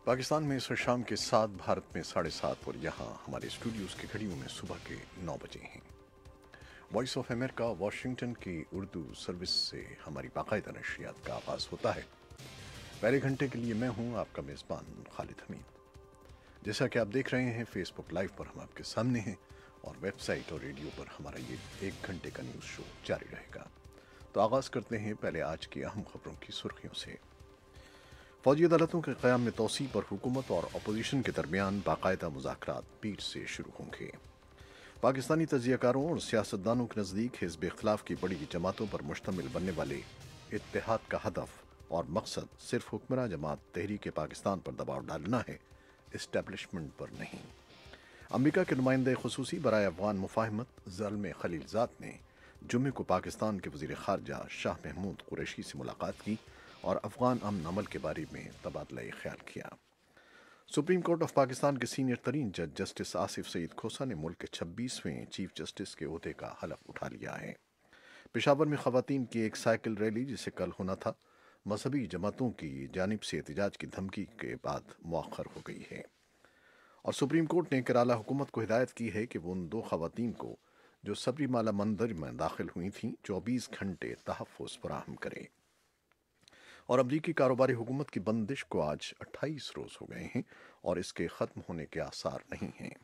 पाकिस्तान में इस शाम के 7, भारत में 7:30 और यहाँ हमारे स्टूडियोज़ की घड़ियों में सुबह के 9 बजे हैं। वॉइस ऑफ अमेरिका वाशिंगटन की उर्दू सर्विस से हमारी बाकायदा नशरियात का आगाज़ होता है। पहले घंटे के लिए मैं हूँ आपका मेज़बान खालिद हमीद। जैसा कि आप देख रहे हैं, फेसबुक लाइव पर हम आपके सामने हैं और वेबसाइट और रेडियो पर हमारा ये 1 घंटे का न्यूज़ शो जारी रहेगा। तो आगाज़ करते हैं पहले आज की अहम खबरों की सुर्खियों से। फौजी अदालतों के क़याम में तोसी पर हुकूमत और अपोजिशन के दरमियान बाकायदा मुज़ाकरात पीर से शुरू होंगे। पाकिस्तानी तजियाकारों और सियासतदानों के नज़दीक हिज़्ब इख्तिलाफ की बड़ी जमातों पर मुश्तमिल बनने वाले इत्तेहाद का हदफ और मकसद सिर्फ हुक्मरान जमात तहरीक पाकिस्तान पर दबाव डालना है, इस्टेब्लिशमेंट पर नहीं। अमरीका के नुमाइंदे खुसूसी बराए अफगान मुफाहमत ज़ल्म खलीलजाद ने जुम्मे को पाकिस्तान के वज़ीर ख़ारजा शाह महमूद कुरैशी से मुलाकात की और अफगान अमन अमल के बारे में तबादला ख्याल किया। सुप्रीम कोर्ट ऑफ पाकिस्तान के सीनियर तरीन जज जस्टिस आसिफ सईद खोसा ने मुल्क के 26वें चीफ जस्टिस के ओहदे का हलफ उठा लिया है। पेशावर में खवातीन की एक साइकिल रैली, जिसे कल होना था, मजहबी जमातों की जानिब से एहतजाज की धमकी के बाद मुअख्खर हो गई है। और सुप्रीम कोर्ट ने केराला हुकूमत को हिदायत की है कि वो उन 2 खवातीन को जो सबरीमाला मंदिर में दाखिल हुई थीं 24 घंटे तहफ़्फ़ुज़ फराहम करे। और अमरीकी कारोबारी हुकूमत की बंदिश को आज 28 रोज़ हो गए हैं और इसके ख़त्म होने के आसार नहीं हैं।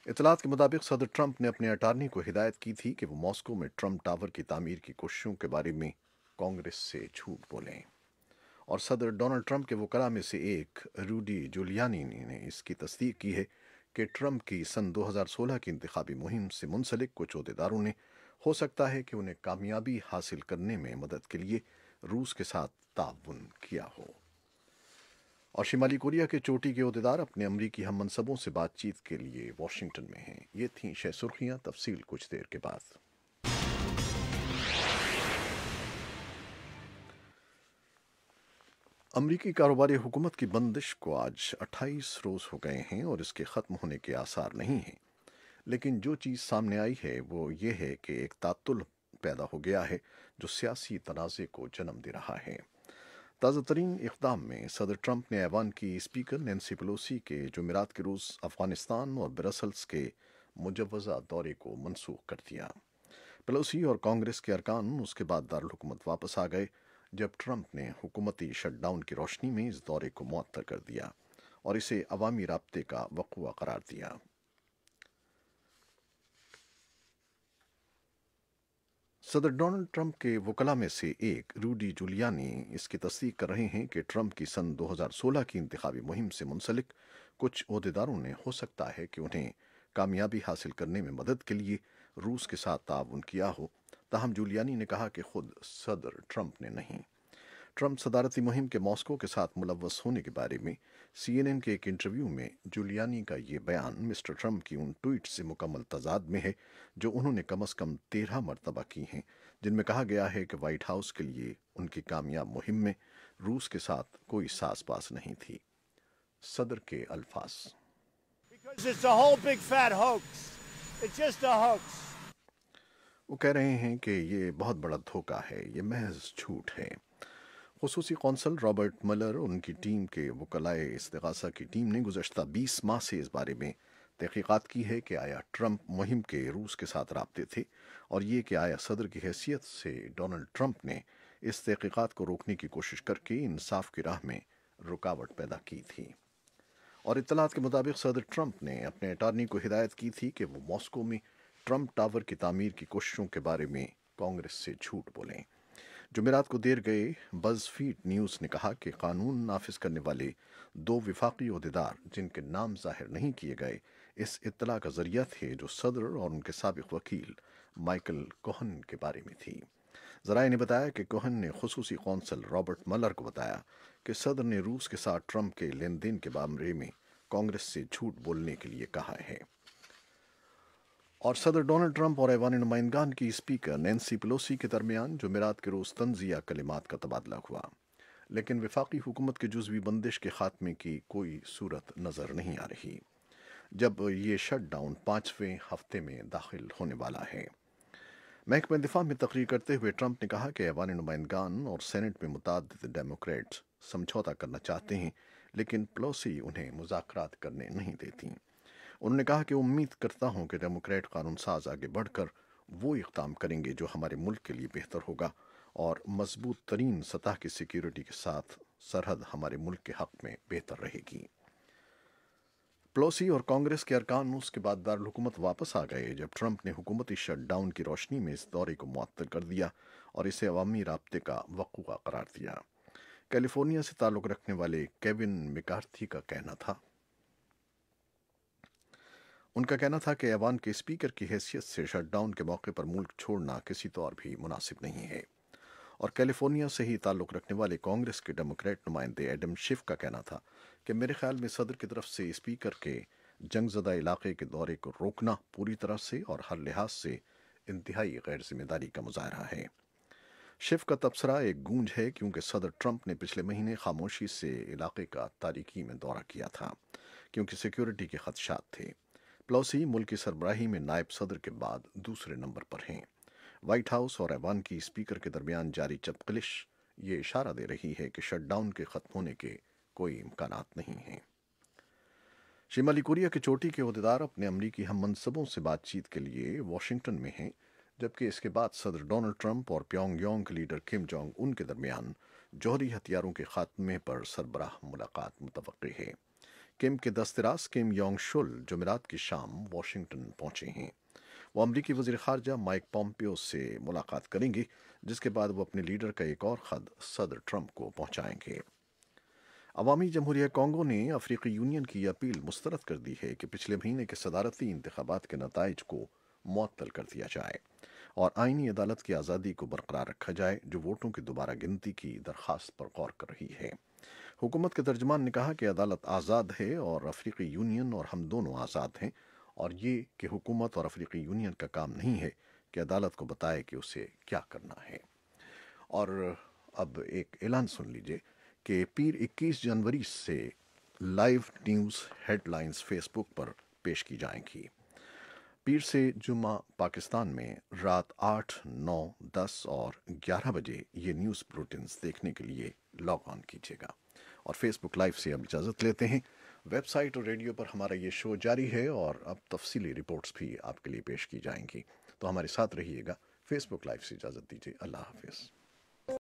इतलात के मुताबिक सदर ट्रंप ने अपने अटारनी को हिदायत की थी कि वो मॉस्को में ट्रंप टावर की तामीर की कोशिशों के बारे में कांग्रेस से झूठ बोलें। और सदर डोनाल्ड ट्रंप के वकला में से एक रूडी जूलियानी ने इसकी तस्दीक की है कि ट्रंप की सन 2016 की इंतखाबी मुहिम से मुंसलिक कुछ ओहदेदारों ने हो सकता है कि उन्हें कामयाबी हासिल करने में मदद के लिए रूस के साथ ताउन किया हो। और शिमाली कोरिया के चोटी के ओहदेदार अपने अमरीकी हम मनसबों से बातचीत के लिए वाशिंगटन में हैं। ये थीं शह सुर्खियां, तफसील कुछ देर के बाद। अमरीकी कारोबारी हुकूमत की बंदिश को आज 28 रोज़ हो गए हैं और इसके ख़त्म होने के आसार नहीं हैं। लेकिन जो चीज़ सामने आई है वो ये है कि एक तातुल पैदा हो गया है जो सियासी तनाज़े को जन्म दे रहा है। ताज़ा तरीन इक़दाम में सदर ट्रंप ने ऐवान की स्पीकर नैन्सी पेलोसी के जुमेरात के रोज़ अफ़गानिस्तान और ब्रसल्स के मुजव्वज़ा दौरे को मनसूख कर दिया। पेलोसी और कांग्रेस के अरकान उसके बाद दारुल हुकूमत वापस आ गए जब ट्रंप ने हुकूमती शटडाउन की रोशनी में इस दौरे को मुअत्तल कर दिया और इसे अवामी राब्ते का वक़्वा करार दिया। सदर डोनाल्ड ट्रंप के वकला में से एक रूडी जूलियानी इसकी तस्दीक कर रहे हैं कि ट्रंप की सन 2016 की इंतखाबी मुहिम से मुंसलिक कुछ ओहदेदारों ने हो सकता है कि उन्हें कामयाबी हासिल करने में मदद के लिए रूस के साथ ताउन किया हो। ताहम जूलियानी ने कहा कि खुद सदर ट्रंप ने नहीं। ट्रंप सदारती मुहिम के मॉस्को के साथ मुलव्वस होने के बारे में CNN के एक इंटरव्यू में जूलियानी का ये बयान मिस्टर ट्रंप की उन ट्वीट से मुकम्मल तजाद में है जो उन्होंने कम अज़ कम 13 मरतबा की हैं, जिनमें कहा गया है कि वाइट हाउस के लिए उनकी कामयाब मुहिम में रूस के साथ कोई सास पास नहीं थी। सदर के अल्फाज, वो कह रहे हैं कि ये बहुत बड़ा धोखा है, ये महज झूठ है। खुसूसी कौंसल रॉबर्ट मलर और उनकी टीम के वकलाए इस्तिगासा की टीम ने गुज़श्ता 20 माह से इस बारे में तहकीकात की है कि आया ट्रंप मुहिम के रूस के साथ राब्ते थे और ये कि आया सदर की हैसियत से डोनाल्ड ट्रंप ने इस तहकीकात को रोकने की कोशिश करके इंसाफ की राह में रुकावट पैदा की थी। और इत्तलात के मुताबिक सदर ट्रंप ने अपने अटारनी को हिदायत की थी कि वो मॉस्को में ट्रंप टावर की तामीर की कोशिशों के बारे में कांग्रेस से झूठ बोलें। जुमेरात को देर गए बज़फीड न्यूज़ ने कहा कि कानून नाफिज करने वाले 2 विफाकी ओहदेदार, जिनके नाम जाहिर नहीं किए गए, इस इत्तला का जरिया थे जो सदर और उनके साबिक वकील माइकल कोहन के बारे में थी। ज़राए ने बताया कि कोहन ने खुसूसी कौंसल रॉबर्ट मलर को बताया कि सदर ने रूस के साथ ट्रंप के लेन देन के बारे में कांग्रेस से झूठ बोलने के लिए कहा है। और सदर डोनाल्ड ट्रंप और ऐवान नुमाइंदगान की स्पीकर नैन्सी पेलोसी के दरमियान जुमेरात के रोज़ तंजिया कलिमात का तबादला हुआ, लेकिन वफाकी हुकूमत के जुज़वी बंदिश के खात्मे की कोई सूरत नज़र नहीं आ रही जब ये शट डाउन 5वें हफ्ते में दाखिल होने वाला है। महकमा दिफा में तकरीर करते हुए ट्रंप ने कहा कि ऐवान नुमाइंदगान और सेनेट में मुताद्दिद डेमोक्रेट्स समझौता करना चाहते हैं, लेकिन पेलोसी उन्हें मुज़ाकरात करने नहीं देती। उन्होंने कहा कि उम्मीद करता हूं कि डेमोक्रेट कानून साज आगे बढ़कर वो इक़दाम करेंगे जो हमारे मुल्क के लिए बेहतर होगा और मजबूत तरीन सतह की सिक्योरिटी के साथ सरहद हमारे मुल्क के हक़ में बेहतर रहेगी। पेलोसी और कांग्रेस के अरकान उसके बाद दारुल-हुकूमत वापस आ गए जब ट्रंप ने हुकूमती शटडाउन की रोशनी में इस दौरे को मुअत्तल कर दिया और इसे अवामी राब्ते का वक़ूआ करार दिया। कैलिफोर्निया से ताल्लुक़ रखने वाले केविन मैकार्थी का कहना था कि ऐवान के स्पीकर की हैसियत से शटडाउन के मौके पर मुल्क छोड़ना किसी तौर भी मुनासिब नहीं है। और कैलिफोर्निया से ही ताल्लुक़ रखने वाले कांग्रेस के डेमोक्रेट नुमाइंदे एडम शिफ का कहना था कि मेरे ख्याल में सदर की तरफ से स्पीकर के जंगज़दा इलाके के दौरे को रोकना पूरी तरह से और हर लिहाज से इंतहाई गैर जिम्मेदारी का मुजाहरा है। शिफ का तबसरा एक गूंज है क्योंकि सदर ट्रंप ने पिछले महीने खामोशी से इलाके का तारीकी में दौरा किया था क्योंकि सिक्योरिटी के खदशात थे। पेलोसी मुल्क की सरबराही में नायब सदर के बाद दूसरे नंबर पर हैं। व्हाइट हाउस और ऐवान की स्पीकर के दरमियान जारी चपकलिश ये इशारा दे रही है कि शटडाउन के ख़त्म होने के कोई इम्कानात नहीं हैं। शिमाली कोरिया की चोटी के ओहदेदार अपने अमरीकी हम मनसबों से बातचीत के लिए वाशिंगटन में हैं, जबकि इसके बाद सदर डोनाल्ड ट्रंप और प्योंगयांग के लीडर किम जोंग उन के दरमियान जौहरी हथियारों के खात्मे पर सरबराह मुलाकात मुतवक्की है। किम के दस्तराज किम योंग शुल जुमेरात की शाम वाशिंगटन पहुंचे हैं। वो अमरीकी वज़ीर ख़ारजा माइक पॉम्पियो से मुलाकात करेंगे, जिसके बाद वो अपने लीडर का एक और ख़त सदर ट्रंप को पहुंचाएंगे। अवामी जमहूरिया कॉन्गो ने अफ्रीकी यूनियन की अपील मुस्तरद कर दी है कि पिछले महीने के सदारती इंतखाबात के नताइज को मुअत्तल कर दिया जाए और आईनी अदालत की आज़ादी को बरकरार रखा जाए जो वोटों की दोबारा गिनती की दरख्वास्त पर गौर कर रही है। हुकूमत के तर्जमान ने कहा कि अदालत आज़ाद है और अफ्रीकी यूनियन और हम दोनों आज़ाद हैं और ये कि हुकूमत और अफ्रीकी यूनियन का काम नहीं है कि अदालत को बताए कि उसे क्या करना है। और अब एक ऐलान सुन लीजिए कि पीर 21 जनवरी से लाइव न्यूज़ हेडलाइंस फेसबुक पर पेश की जाएंगी। पीर से जुम्मा पाकिस्तान में रात 8, 9, 10 और 11 बजे ये न्यूज़ बुलेटिन्स देखने के लिए लॉग ऑन कीजिएगा। और फेसबुक लाइव से अब इजाज़त लेते हैं। वेबसाइट और रेडियो पर हमारा ये शो जारी है और अब तफसीली रिपोर्ट्स भी आपके लिए पेश की जाएंगी, तो हमारे साथ रहिएगा। फेसबुक लाइव से इजाज़त दीजिए। अल्लाह हाफिज़।